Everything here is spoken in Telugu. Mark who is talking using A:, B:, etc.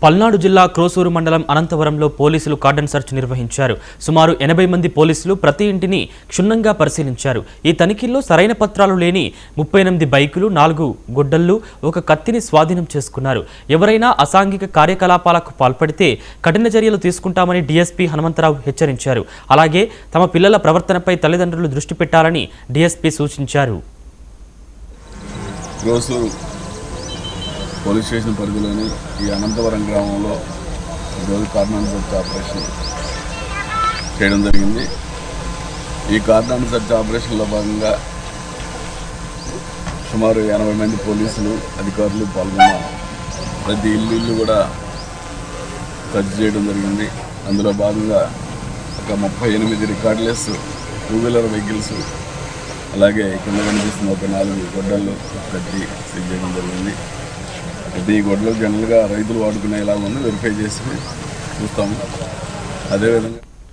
A: పల్నాడు జిల్లా క్రోసూరు మండలం అనంతవరంలో పోలీసులు కార్డన్ సెర్చ్ నిర్వహించారు. సుమారు 80 మంది పోలీసులు ప్రతి ఇంటిని క్షుణ్ణంగా పరిశీలించారు. ఈ తనిఖీల్లో సరైన పత్రాలు లేని 38 బైకులు, 4 గొడ్డళ్లు, ఒక కత్తిని స్వాధీనం చేసుకున్నారు. ఎవరైనా అసాంఘిక కార్యకలాపాలకు పాల్పడితే కఠిన చర్యలు తీసుకుంటామని డీఎస్పీ హనుమంతరావు హెచ్చరించారు. అలాగే తమ పిల్లల ప్రవర్తనపై తల్లిదండ్రులు దృష్టి పెట్టాలని డీఎస్పీ సూచించారు.
B: పోలీస్ స్టేషన్ పరిధిలోని ఈ అనంతవరం గ్రామంలో ఈరోజు కార్డన్ సెర్చ్ ఆపరేషన్ చేయడం జరిగింది. ఈ కార్డన్ సెర్చ్ ఆపరేషన్లో భాగంగా సుమారు 80 మంది పోలీసులు అధికారులు పాల్గొన్నారు. ప్రతి ఇల్లు కూడా సెర్చ్ చేయడం జరిగింది. అందులో భాగంగా ఒక 38 రికార్డ్లెస్ 2 వీలర్ వెహికల్స్, అలాగే కింద కనిపిస్తున్న ఒక 4 గొడ్డళ్ళు, కత్తి సీజ్ చేయడం జరిగింది. ఈ గొడ్డలు జనరల్గా రైతులు వాడుకునేలాగా ఉంది, వెరిఫై చేసి చూస్తాము. అదేవిధంగా